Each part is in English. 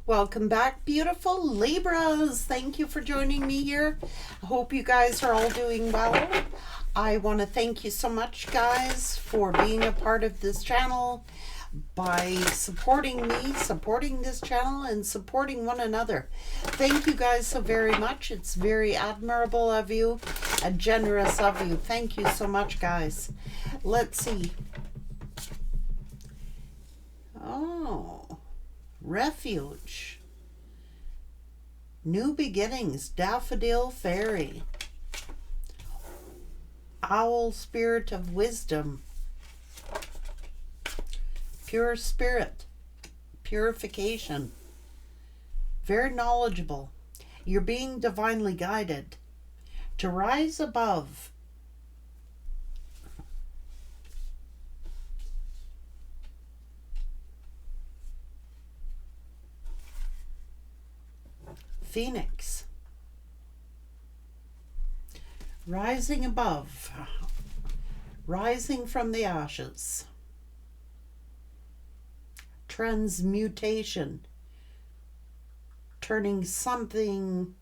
Welcome back, beautiful Libras. Thank you for joining me here. I hope you guys are all doing well. I want to thank you so much, guys, for being a part of this channel by supporting me, supporting this channel, and supporting one another. Thank you guys so very much. It's very admirable of you and generous of you. Thank you so much, guys. Let's see. Oh, refuge. New beginnings, daffodil fairy. Owl spirit of wisdom. Pure spirit, purification. Very knowledgeable. You're being divinely guided to rise above. Phoenix. Rising above. Rising from the ashes. Transmutation. Turning something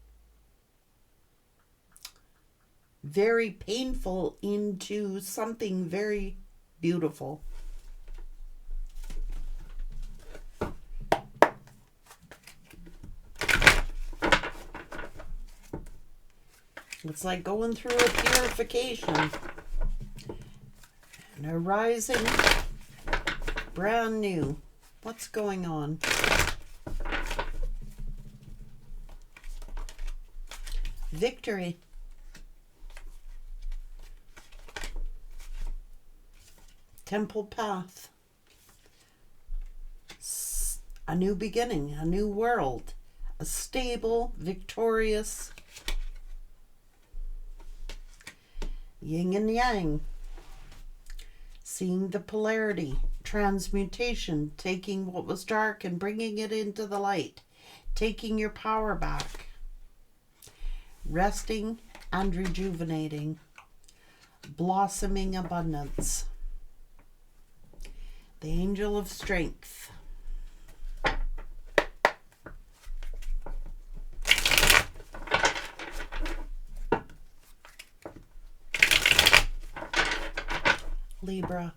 very painful into something very beautiful. It's like going through a purification and a rising brand new. What's going on? Victory. Temple path. A new beginning, a new world, a stable, victorious yin and yang. Seeing the polarity, transmutation, taking what was dark and bringing it into the light, taking your power back, resting and rejuvenating, blossoming abundance. The angel of strength. Libra.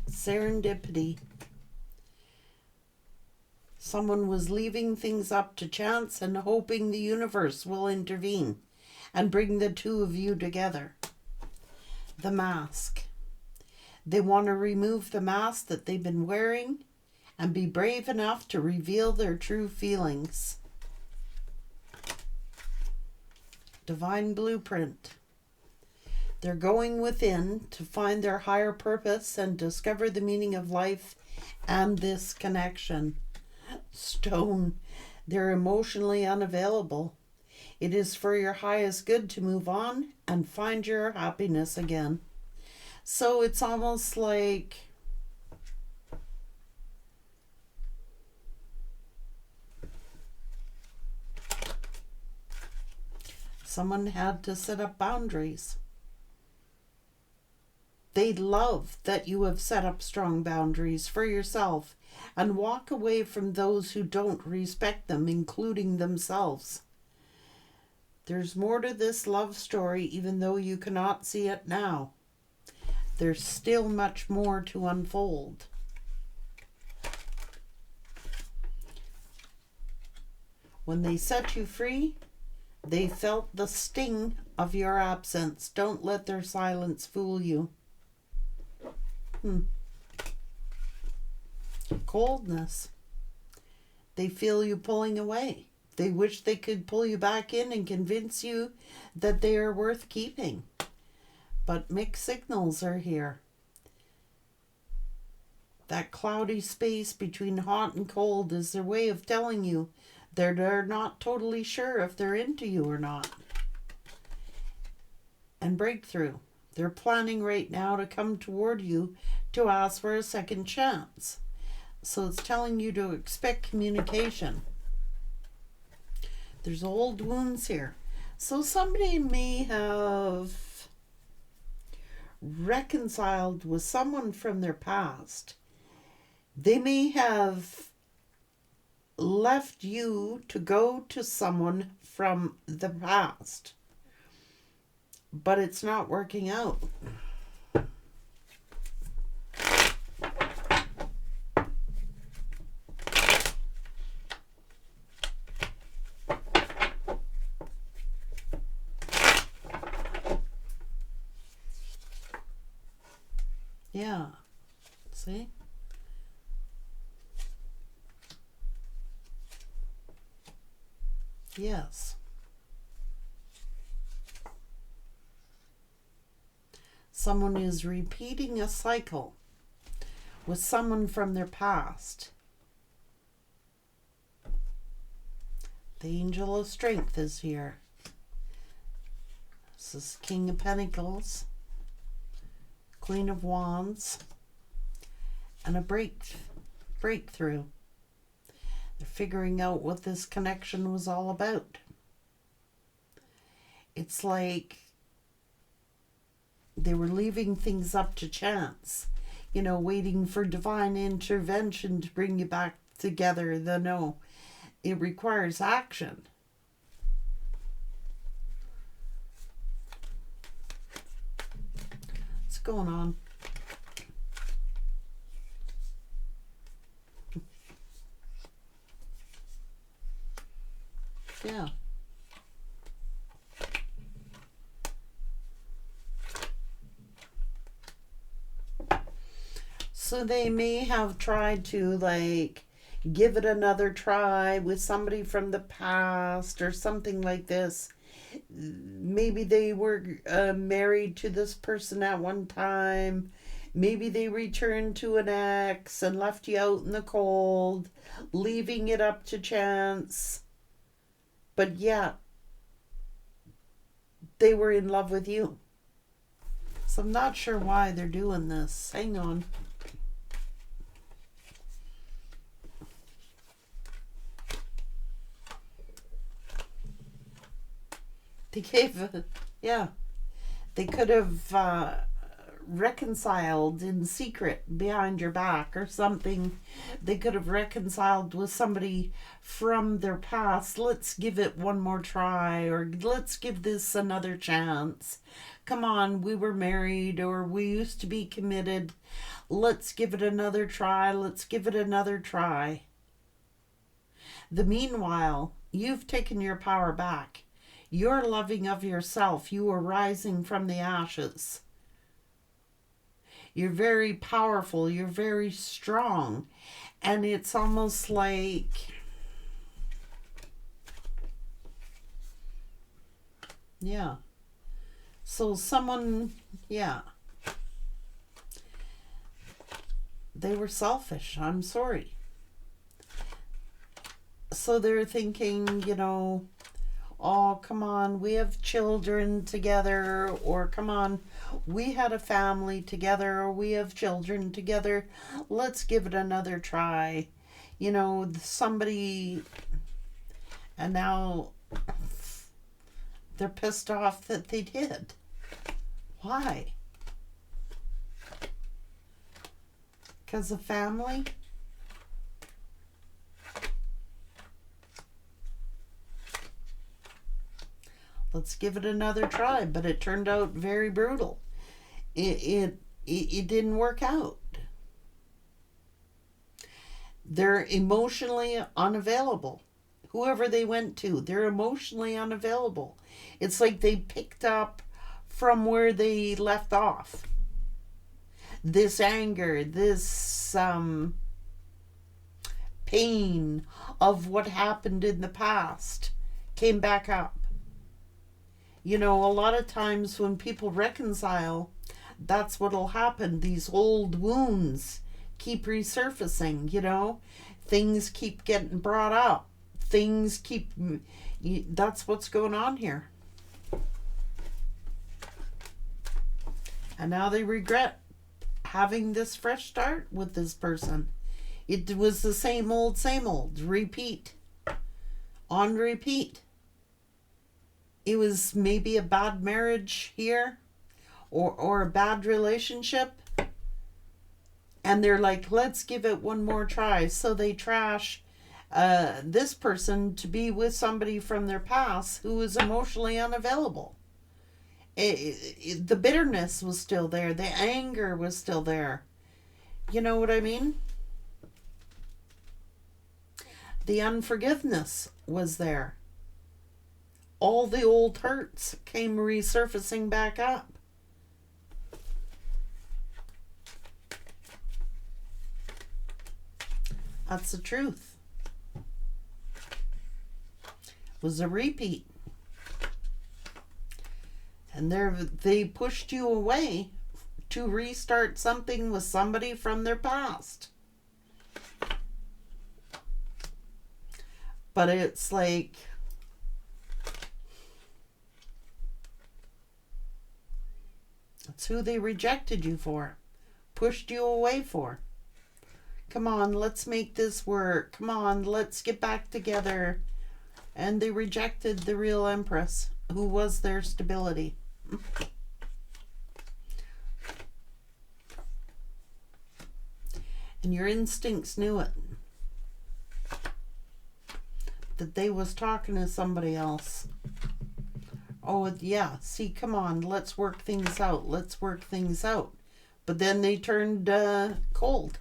Serendipity. Someone was leaving things up to chance and hoping the universe will intervene and bring the two of you together. The mask. They want to remove the mask that they've been wearing and be brave enough to reveal their true feelings. Divine blueprint. They're going within to find their higher purpose and discover the meaning of life and this connection. Stone. They're emotionally unavailable. It is for your highest good to move on and find your happiness again. So it's almost like someone had to set up boundaries. They love that you have set up strong boundaries for yourself and walk away from those who don't respect them, including themselves. There's more to this love story, even though you cannot see it now. There's still much more to unfold. When they set you free, they felt the sting of your absence. Don't let their silence fool you. Coldness. They feel you pulling away. They wish they could pull you back in and convince you that they are worth keeping. But mixed signals are here. That cloudy space between hot and cold is their way of telling you they're not totally sure if they're into you or not. And breakthrough. They're planning right now to come toward you to ask for a second chance. So it's telling you to expect communication. There's old wounds here. So somebody may have reconciled with someone from their past. They may have left you to go to someone from the past, but it's not working out. Yeah, see? Yes. Someone is repeating a cycle with someone from their past. The Angel of Strength is here. This is King of Pentacles, Queen of Wands, and a breakthrough. They're figuring out what this connection was all about. It's like they were leaving things up to chance, you know, waiting for divine intervention to bring you back together. No, it requires action. What's going on? Yeah. So they may have tried to give it another try with somebody from the past or something like this. Maybe they were married to this person at one time. Maybe they returned to an ex and left you out in the cold, leaving it up to chance. But yeah, they were in love with you. So I'm not sure why they're doing this. Hang on. They gave, yeah, they could have reconciled in secret behind your back or something. They could have reconciled with somebody from their past. Let's give it one more try, or let's give this another chance. Come on, we were married, or we used to be committed. Let's give it another try. Let's give it another try. Meanwhile, you've taken your power back. You're loving of yourself. You are rising from the ashes. You're very powerful. You're very strong. And it's almost like, yeah. So someone, yeah. They were selfish. I'm sorry. So they're thinking, you know, oh, come on, we have children together, or come on, we had a family together, or we have children together. Let's give it another try. You know, somebody, and now they're pissed off that they did. Why? Because of family? Let's give it another try. But it turned out very brutal. It didn't work out. They're emotionally unavailable. Whoever they went to, they're emotionally unavailable. It's like they picked up from where they left off. This anger, this pain of what happened in the past came back up. You know, a lot of times when people reconcile, that's what'll happen. These old wounds keep resurfacing, you know. Things keep getting brought up. Things keep... That's what's going on here. And now they regret having this fresh start with this person. It was the same old, repeat. On repeat. It was maybe a bad marriage here, or a bad relationship, and they're like, let's give it one more try. So they trash this person to be with somebody from their past who is emotionally unavailable. The bitterness was still there. The anger was still there. You know what I mean? The unforgiveness was there. All the old hurts came resurfacing back up. That's the truth. It was a repeat. And they pushed you away to restart something with somebody from their past. But it's like, it's who they rejected you for, pushed you away for. Come on, let's make this work. Come on, let's get back together. And they rejected the real Empress, who was their stability. And your instincts knew it. That they was talking to somebody else. Oh, yeah, see, come on, let's work things out. Let's work things out. But then they turned cold.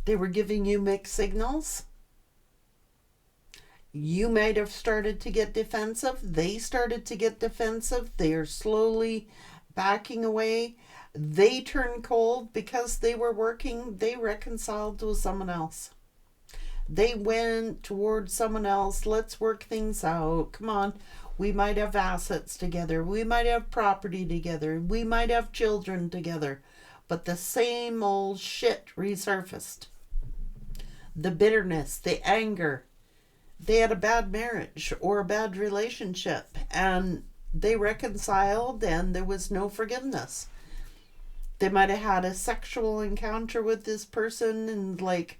They were giving you mixed signals. You might have started to get defensive. They started to get defensive. They are slowly backing away. They turned cold because they were working. They reconciled with someone else. They went towards someone else. Let's work things out. Come on. We might have assets together. We might have property together. We might have children together. But the same old shit resurfaced. The bitterness, the anger. They had a bad marriage or a bad relationship, and they reconciled, and there was no forgiveness. They might have had a sexual encounter with this person and like,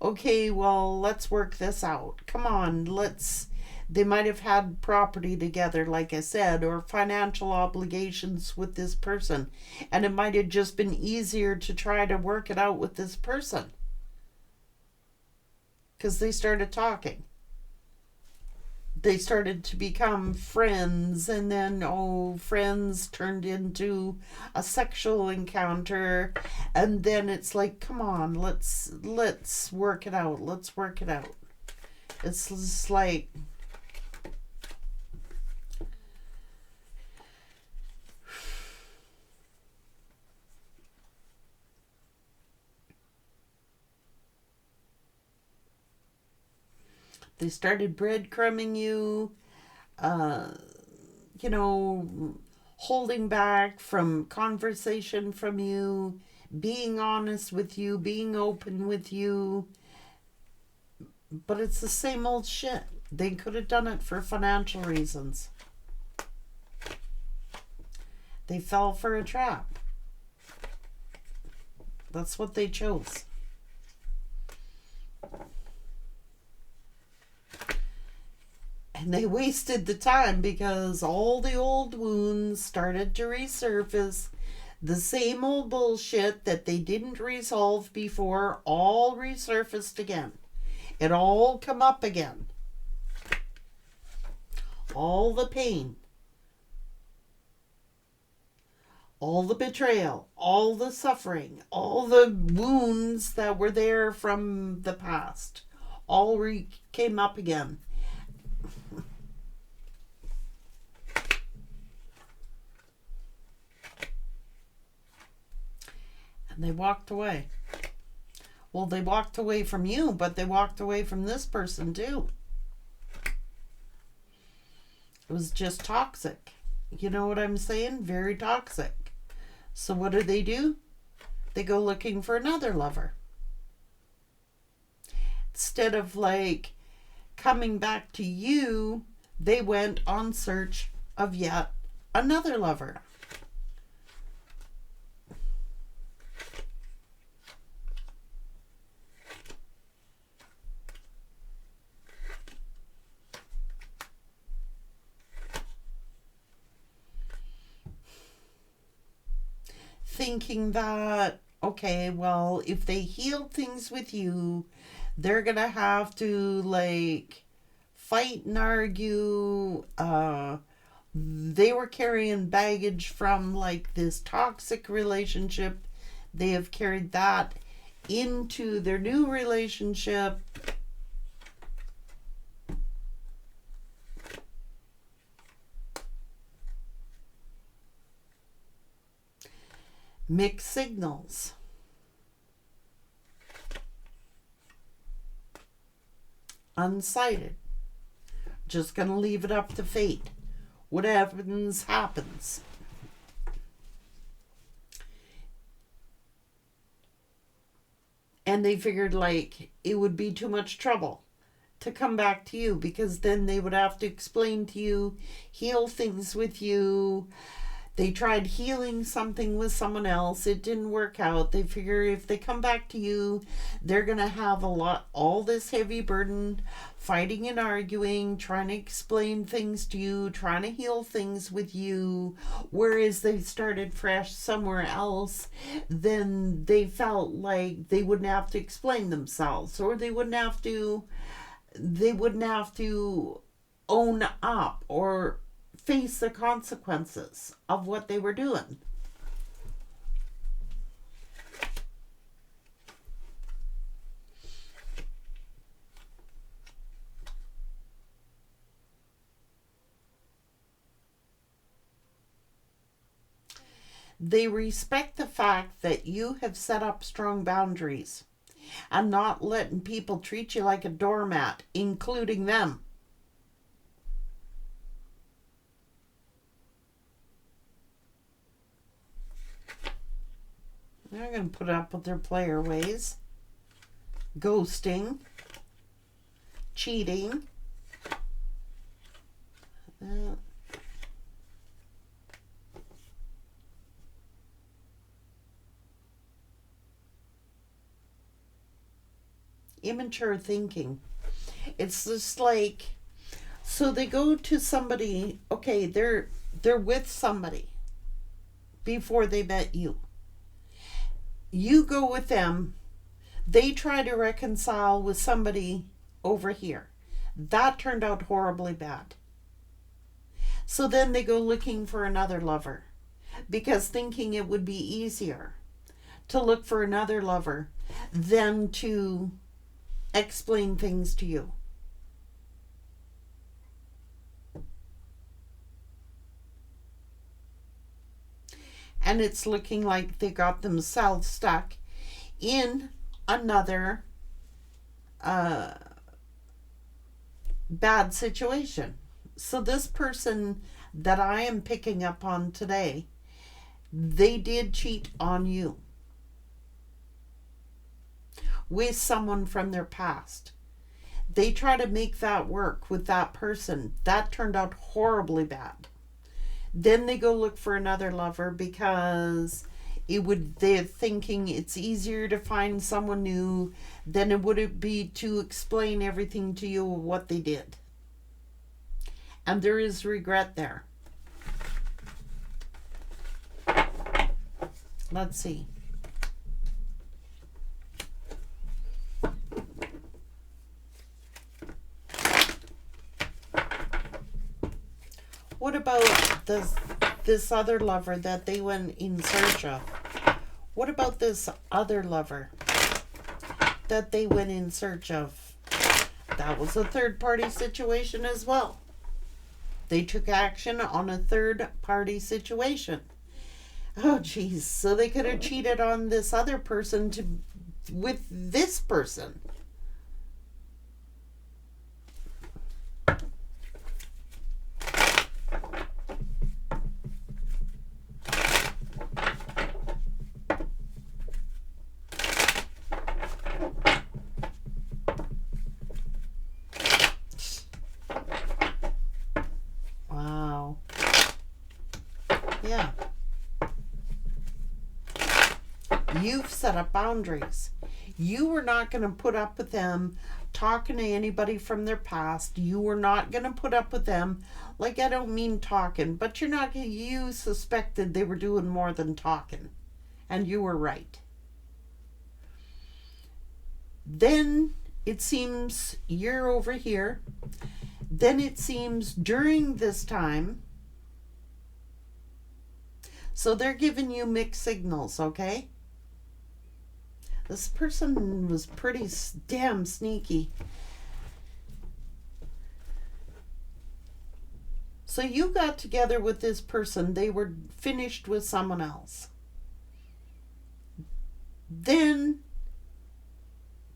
okay, well, let's work this out. Come on, they might have had property together, like I said, or financial obligations with this person. And it might have just been easier to try to work it out with this person. Because they started talking. They started to become friends, and then friends turned into a sexual encounter, and then it's like, come on, let's work it out. Let's work it out. It's just like, they started breadcrumbing you, holding back from conversation from you, being honest with you, being open with you. But it's the same old shit. They could have done it for financial reasons. They fell for a trap. That's what they chose. And they wasted the time because all the old wounds started to resurface. The same old bullshit that they didn't resolve before all resurfaced again. It all come up again. All the pain. All the betrayal. All the suffering. All the wounds that were there from the past. All came up again. And they walked away. Well, they walked away from you, but they walked away from this person too. It was just toxic. You know what I'm saying? Very toxic. So what do? They go looking for another lover. Instead of like coming back to you, they went on search of yet another lover. thinking that, okay, well, if they heal things with you, they're gonna have to like fight and argue. They were carrying baggage from like this toxic relationship. They have carried that into their new relationship. Mixed signals. Unsighted. Just gonna leave it up to fate. What happens, happens. And they figured like it would be too much trouble to come back to you, because then they would have to explain to you, heal things with you. They tried healing something with someone else. It didn't work out. They figure if they come back to you, they're going to have all this heavy burden, fighting and arguing, trying to explain things to you, trying to heal things with you. Whereas they started fresh somewhere else, then they felt like they wouldn't have to explain themselves, or they wouldn't have to own up or face the consequences of what they were doing. They respect the fact that you have set up strong boundaries and not letting people treat you like a doormat, including them. They're going to put up with their player ways. Ghosting. Cheating. Immature thinking. It's just like, so they go to somebody, okay, they're with somebody before they met you. You go with them, they try to reconcile with somebody over here. That turned out horribly bad. So then they go looking for another lover, because thinking it would be easier to look for another lover than to explain things to you. And it's looking like they got themselves stuck in another bad situation. So this person that I am picking up on today, they did cheat on you with someone from their past. They try to make that work with that person. That turned out horribly bad. Then they go look for another lover because they're thinking it's easier to find someone new than it would be to explain everything to you of what they did. And there is regret there. Let's see. What about this other lover that they went in search of? What about this other lover that they went in search of? That was a third-party situation as well. They took action on a third-party situation. Oh, geez. So they could have cheated on this other person with this person. Yeah. You've set up boundaries. You were not going to put up with them talking to anybody from their past. You were not going to put up with them. I don't mean talking, but you suspected they were doing more than talking. and you were right. Then it seems you're over here. Then it seems during this time, so they're giving you mixed signals, okay? This person was pretty damn sneaky. So you got together with this person. They were finished with someone else. Then,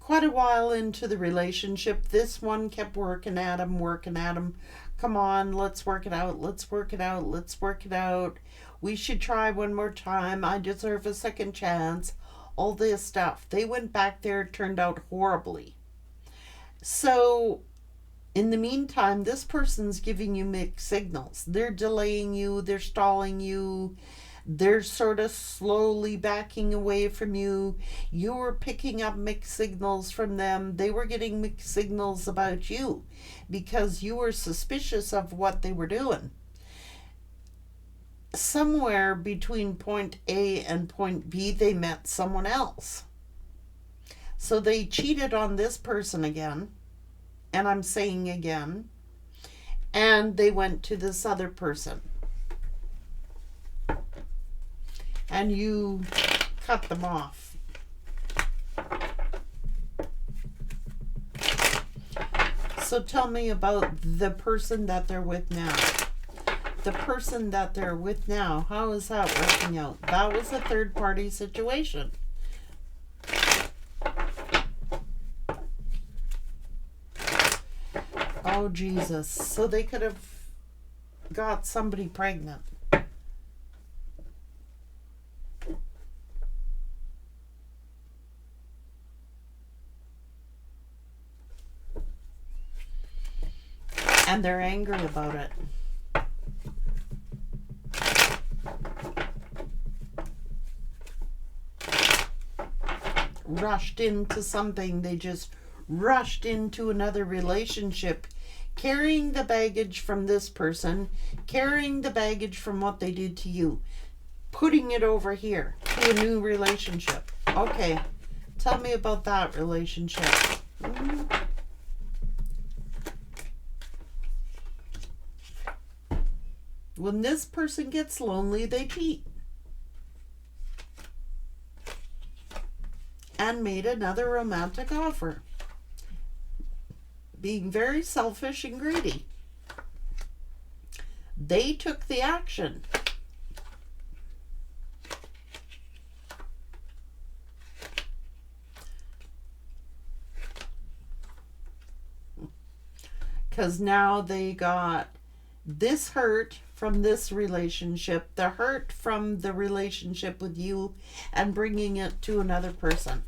quite a while into the relationship, this one kept working at him. Come on, let's work it out. Let's work it out. Let's work it out. We should try one more time. I deserve a second chance. All this stuff. They went back there. It turned out horribly. So, in the meantime, this person's giving you mixed signals. They're delaying you. They're stalling you. They're sort of slowly backing away from you. You were picking up mixed signals from them. They were getting mixed signals about you because you were suspicious of what they were doing. Somewhere between point A and point B, they met someone else. So they cheated on this person again. And I'm saying again. And they went to this other person. And you cut them off. So tell me about the person that they're with now. The person that they're with now, how is that working out? That was a third party situation. Oh, Jesus. So they could have got somebody pregnant. And they're angry about it. Rushed into something. They just rushed into another relationship, carrying the baggage from this person, carrying the baggage from what they did to you, putting it over here to a new relationship. Okay, tell me about that relationship. When this person gets lonely, they cheat. And made another romantic offer. Being very selfish and greedy. They took the action. Because now they got this hurt from this relationship, the hurt from the relationship with you, and bringing it to another person.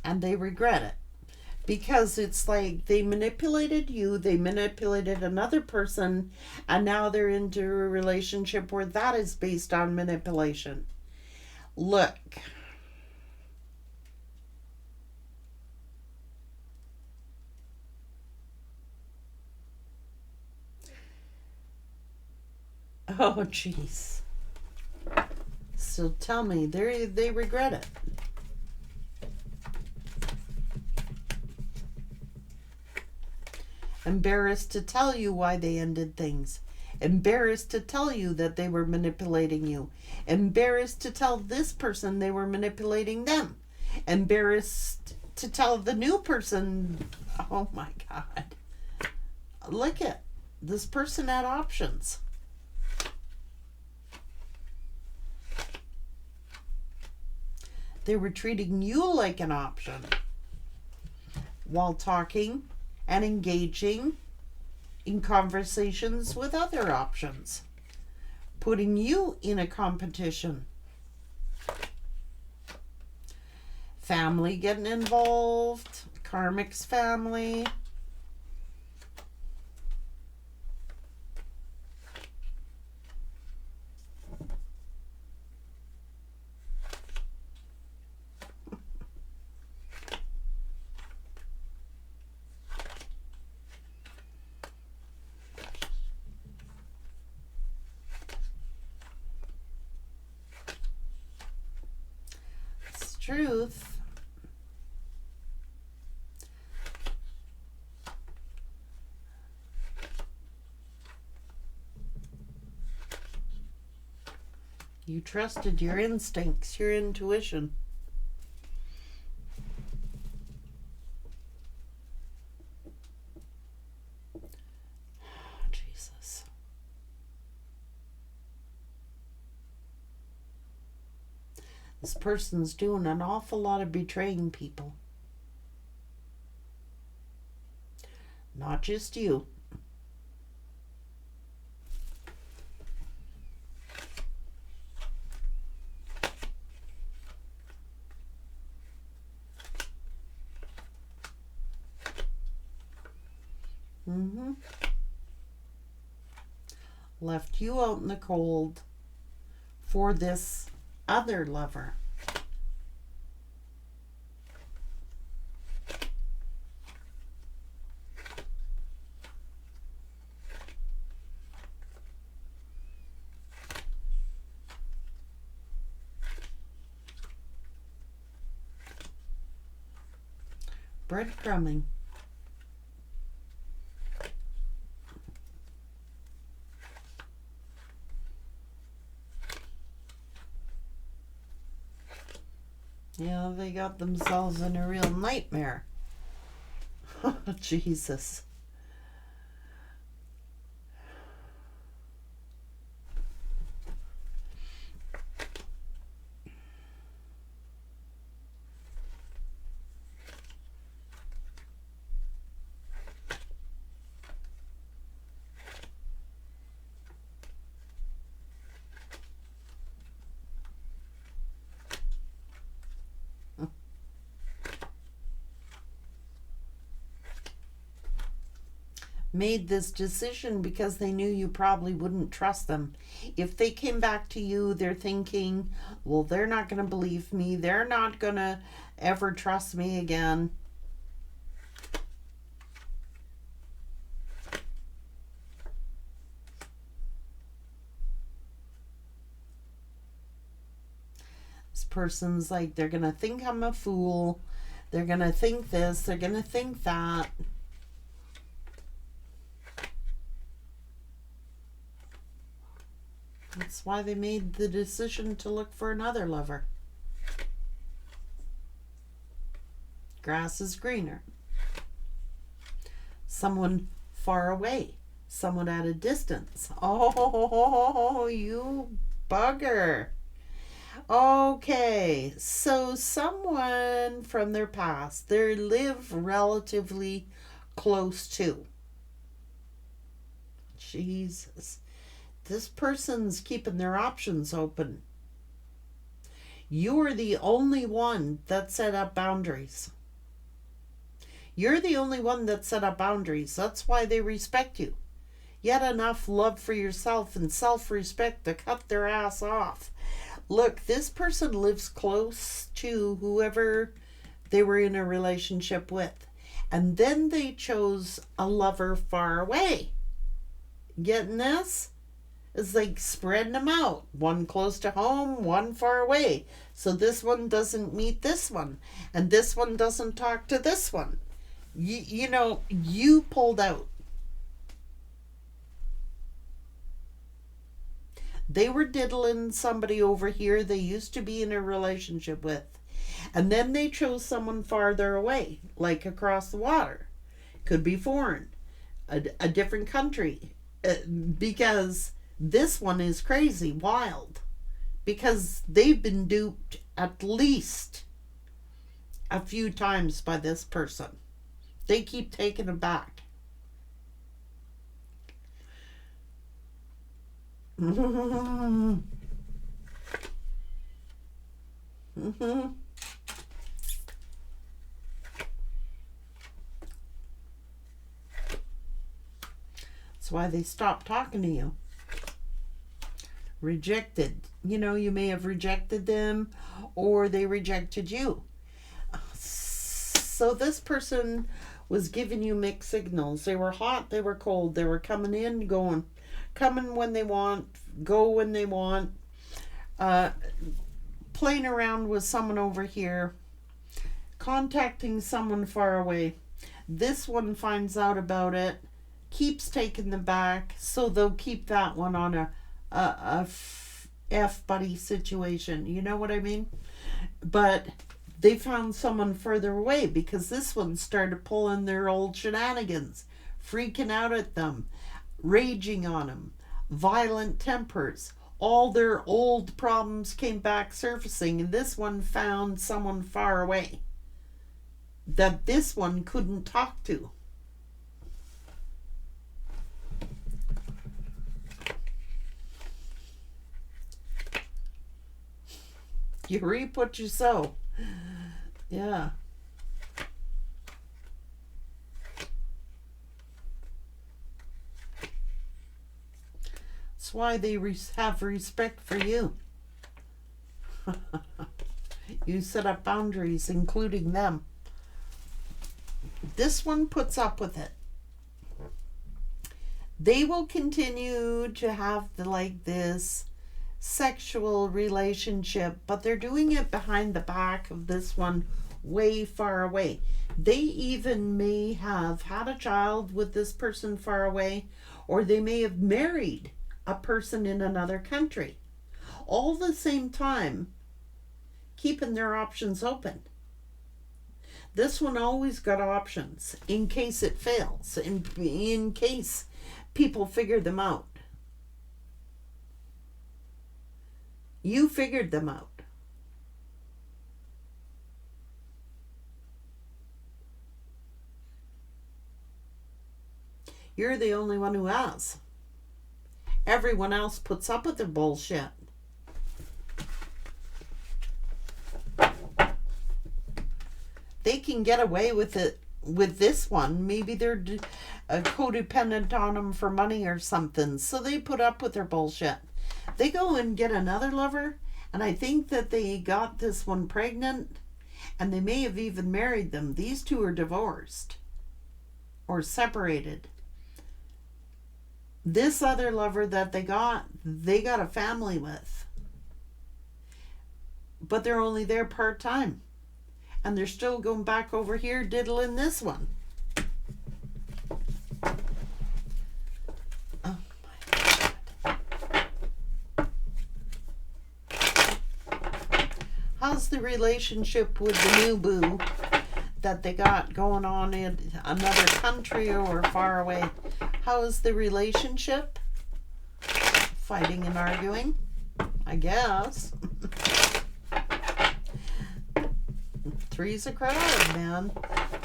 And they regret it. Because it's like they manipulated you, they manipulated another person, and now they're into a relationship where that is based on manipulation. Look. Oh, jeez. So tell me, they regret it. Embarrassed to tell you why they ended things. Embarrassed to tell you that they were manipulating you. Embarrassed to tell this person they were manipulating them. Embarrassed to tell the new person, oh my God. Look at this person had options. They were treating you like an option while talking and engaging in conversations with other options, putting you in a competition. Family getting involved, karmic's family. truth. You trusted your instincts, your intuition. Jesus. This person's doing an awful lot of betraying people. Not just you. Left you out in the cold for this other lover. Breadcrumbing. Yeah, they got themselves in a real nightmare. Jesus. Made this decision because they knew you probably wouldn't trust them. If they came back to you, they're thinking, well, they're not going to believe me. They're not going to ever trust me again. This person's like, they're going to think I'm a fool. They're going to think this. They're going to think that. That's why they made the decision to look for another lover. Grass is greener. Someone far away. Someone at a distance. Oh, you bugger. Okay, so someone from their past, they live relatively close to. Jesus. This person's keeping their options open. You are the only one that set up boundaries. You're the only one that set up boundaries. That's why they respect you. Yet enough love for yourself and self-respect to cut their ass off. Look, this person lives close to whoever they were in a relationship with. And then they chose a lover far away. Getting this? It's like spreading them out. One close to home, one far away. So this one doesn't meet this one. And this one doesn't talk to this one. You know, you pulled out. They were diddling somebody over here they used to be in a relationship with. And then they chose someone farther away, like across the water. Could be foreign. A different country. Because this one is crazy, wild. Because they've been duped at least a few times by this person. They keep taking it back. That's why they stopped talking to you. Rejected. You know, you may have rejected them or they rejected you. So this person was giving you mixed signals. They were hot, they were cold, they were coming in, going. Coming when they want, go when they want. playing around with someone over here, contacting someone far away. This one finds out about it, keeps taking them back, so they'll keep that one on a F buddy situation. You know what I mean? But they found someone further away because this one started pulling their old shenanigans, freaking out at them, raging on them, violent tempers. All their old problems came back surfacing, and this one found someone far away that this one couldn't talk to. You reap what you sow. Yeah. That's why they have respect for you. You set up boundaries, including them. This one puts up with it. They will continue to have this sexual relationship, but they're doing it behind the back of this one, way far away. They even may have had a child with this person far away, or they may have married a person in another country, all the same time keeping their options open. This one always got options in case it fails, in case people figure them out. You figured them out. You're the only one who has. Everyone else puts up with their bullshit. They can get away with it with this one. Maybe they're codependent on them for money or something, so they put up with their bullshit. They go and get another lover, and I think that they got this one pregnant, and they may have even married them. These two are divorced or separated. This other lover that they got a family with, but they're only there part-time, and they're still going back over here diddling this one. How's the relationship with the new boo that they got going on in another country or far away? How is the relationship? Fighting and arguing, I guess. Three's a crowd, man.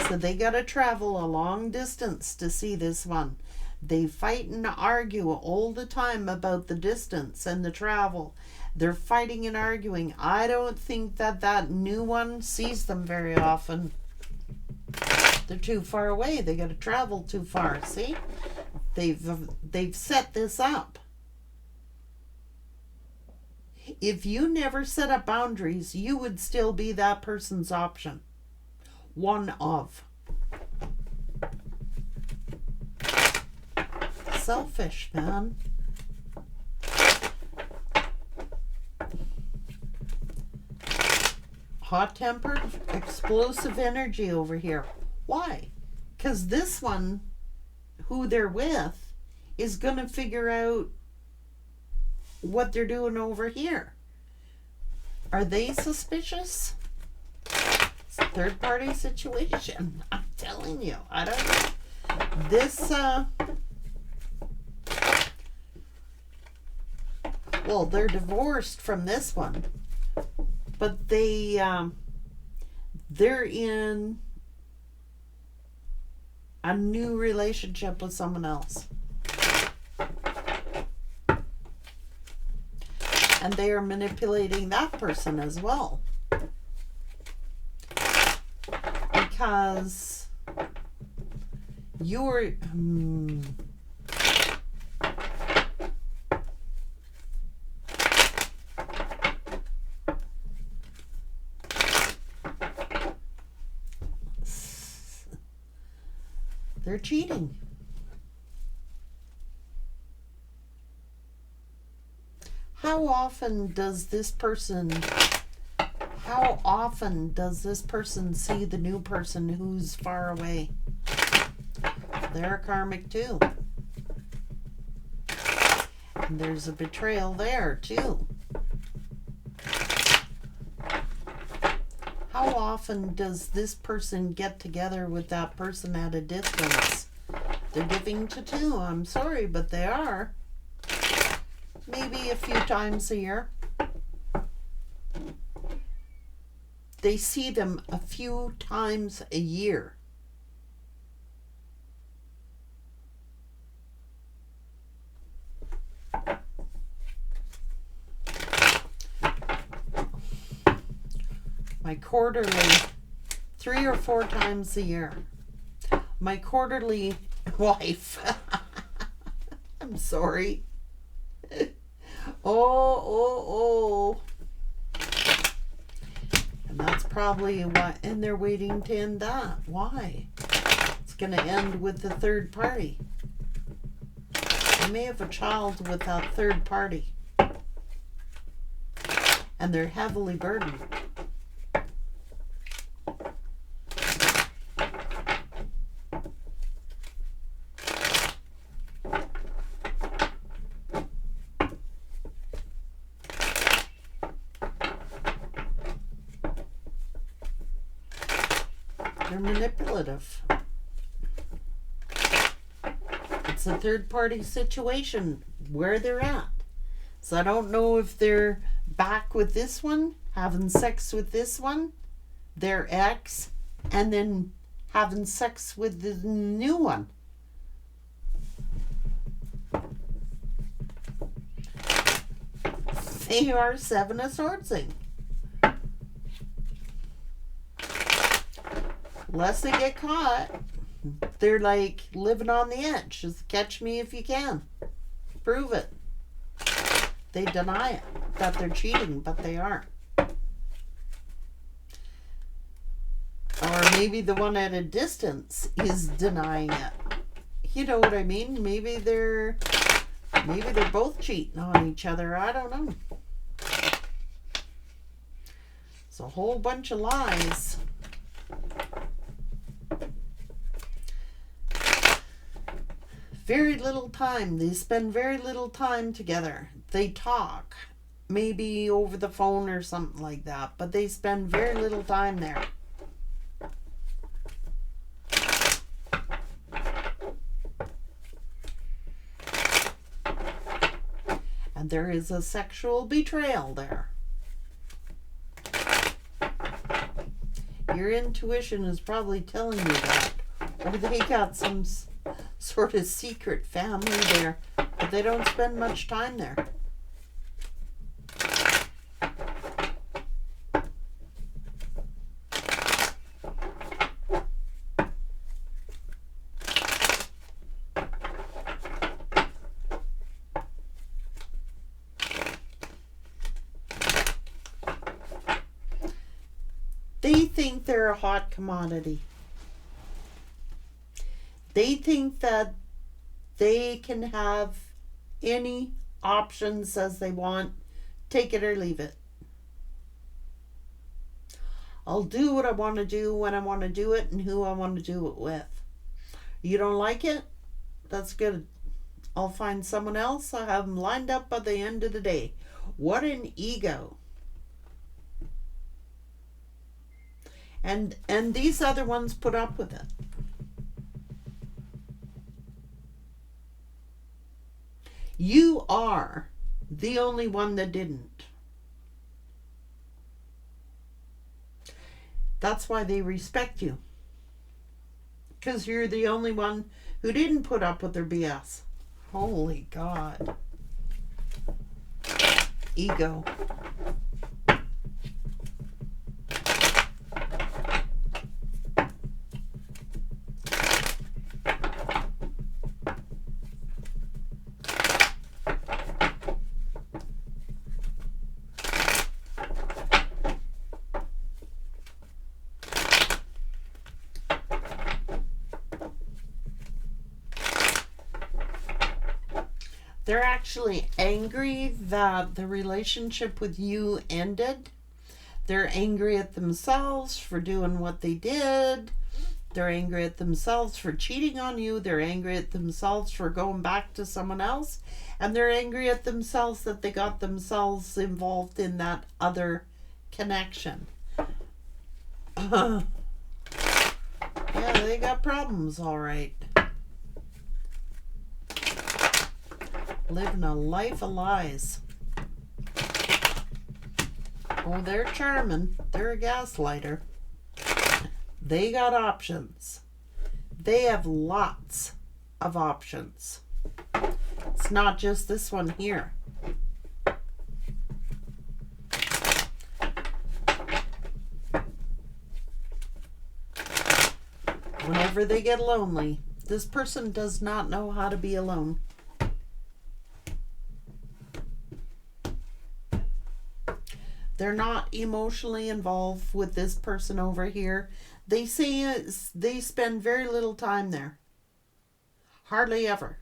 So they gotta travel a long distance to see this one. They fight and argue all the time about the distance and the travel. They're fighting and arguing. I don't think that new one sees them very often. They're too far away. They got to travel too far. See? They've set this up. If you never set up boundaries, you would still be that person's option. One of. Selfish, man. Hot-tempered, explosive energy over here. Why? Because this one, who they're with, is going to figure out what they're doing over here. Are they suspicious? It's a third-party situation. I'm telling you. I don't know. This, well, they're divorced from this one. But they're in a new relationship with someone else. And they are manipulating that person as well. Because you're... They're cheating. How often does this person How often does this person see the new person who's far away? They're karmic too. And there's a betrayal there too. How often does this person get together with that person at a distance? They're giving to two. I'm sorry, but they are. Maybe a few times a year. They see them a few times a year. My quarterly, 3 or 4 times a year. My quarterly wife. I'm sorry. Oh. And that's probably why, and they're waiting to end that. Why? It's going to end with the third party. They may have a child with that third party. And they're heavily burdened. They're manipulative. It's a third party situation where they're at. So I don't know if they're back with this one, having sex with this one, their ex, and then having sex with the new one. They are 7 of Swordsing. Unless they get caught, they're like living on the edge. Just catch me if you can. Prove it. They deny it, that they're cheating, but they aren't. Or maybe the one at a distance is denying it. You know what I mean? Maybe they're both cheating on each other. I don't know. It's a whole bunch of lies. Very little time. They spend very little time together. They talk, maybe over the phone or something like that, but they spend very little time there. And there is a sexual betrayal there. Your intuition is probably telling you that. Or they got some sort of secret family there, but they don't spend much time there. They think they're a hot commodity. They think that they can have any options as they want. Take it or leave it. I'll do what I want to do when I want to do it and who I want to do it with. You don't like it? That's good. I'll find someone else. I'll have them lined up by the end of the day. What an ego. And these other ones put up with it. You are the only one that didn't. That's why they respect you. Because you're the only one who didn't put up with their BS. Holy God. Ego. They're actually angry that the relationship with you ended. They're angry at themselves for doing what they did. They're angry at themselves for cheating on you. They're angry at themselves for going back to someone else. And they're angry at themselves that they got themselves involved in that other connection. Yeah, they got problems, all right. Living a life of lies. Oh, they're charming. They're a gaslighter. They got options. They have lots of options. It's not just this one here. Whenever they get lonely, this person does not know how to be alone. They're not emotionally involved with this person over here. They say they spend very little time there. Hardly ever.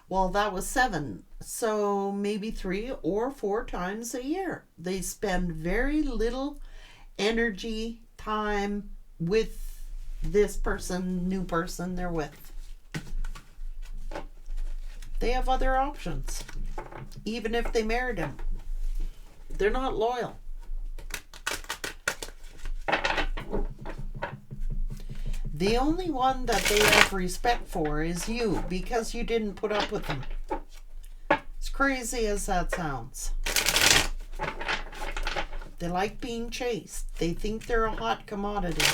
Well, that was 7. So maybe 3 or 4 times a year. They spend very little energy, time with this person, new person they're with. They have other options. Even if they married him. They're not loyal. The only one that they have respect for is you, because you didn't put up with them. As crazy as that sounds. They like being chased. They think they're a hot commodity.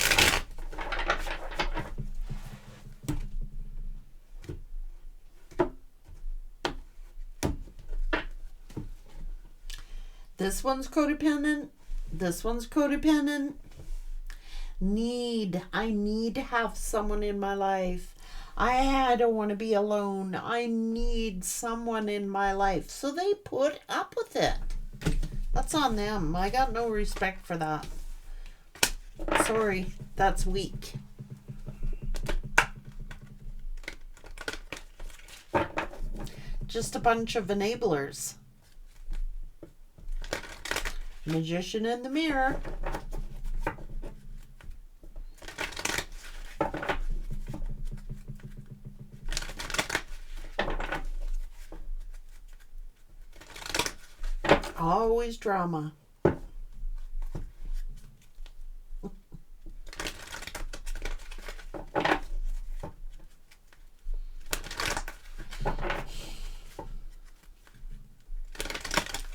This one's codependent. This one's codependent. I need to have someone in my life. I don't want to be alone. I need someone in my life. So they put up with it. That's on them. I got no respect for that. Sorry, that's weak. Just a bunch of enablers. Magician in the mirror. Always drama.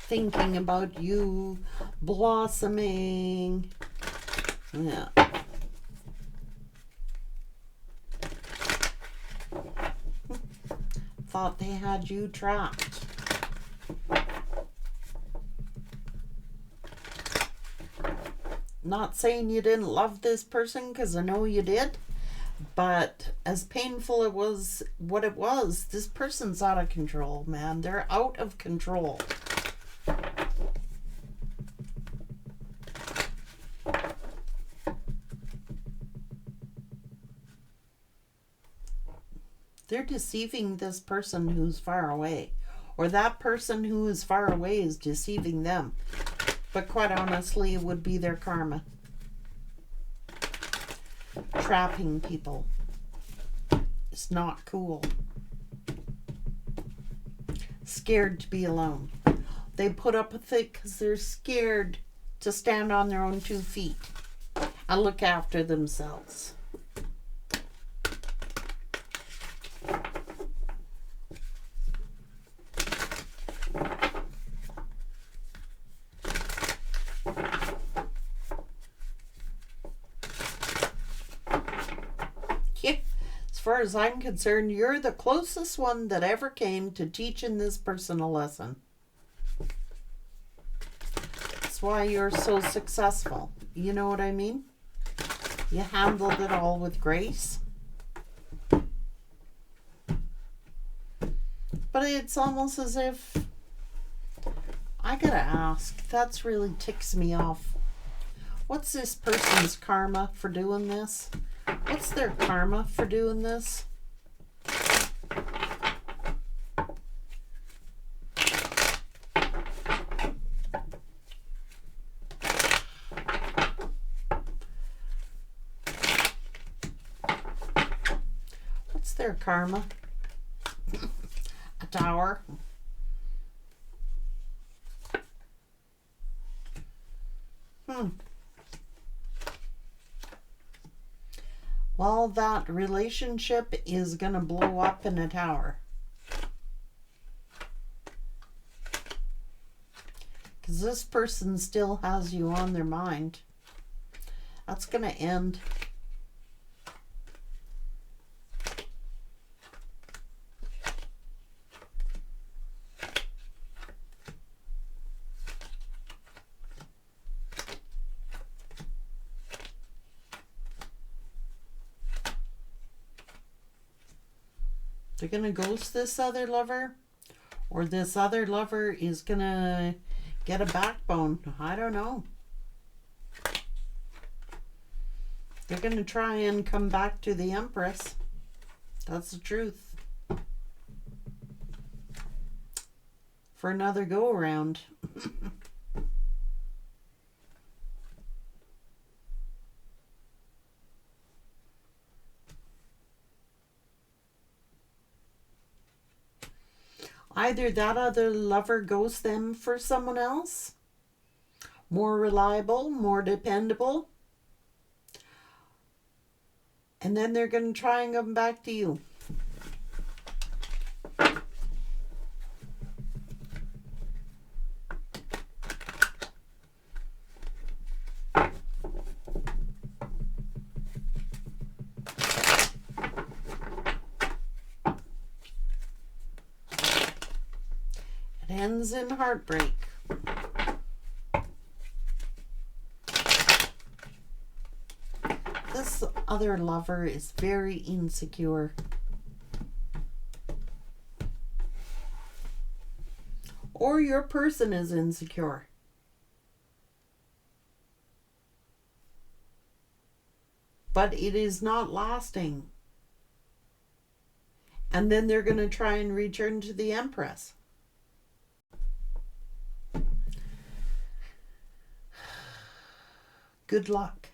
Thinking about you blossoming. Yeah. Thought they had you trapped. Not saying you didn't love this person, because I know you did, but as painful it was what it was, this person's out of control, man. They're out of control. They're deceiving this person who's far away, or that person who is far away is deceiving them. But quite honestly, it would be their karma. Trapping people. It's not cool. Scared to be alone. They put up with it because they're scared to stand on their own 2 feet and look after themselves. As far as I'm concerned, you're the closest one that ever came to teaching this person a lesson. That's why you're so successful. You know what I mean? You handled it all with grace. But it's almost as if, I gotta ask, that's really ticks me off. What's this person's karma for doing this? What's their karma for doing this? their karma. A Tower. Well, that relationship is going to blow up in a Tower. Because this person still has you on their mind. That's going to end. They're going to ghost this other lover, or this other lover is going to get a backbone. I don't know. They're going to try and come back to the Empress. That's the truth. For another go around. Either that other lover ghosts them for someone else, more reliable, more dependable, and then they're going to try and come back to you. It ends in heartbreak. This other lover is very insecure. Or your person is insecure. But it is not lasting. And then they're going to try and return to the Empress. Good luck.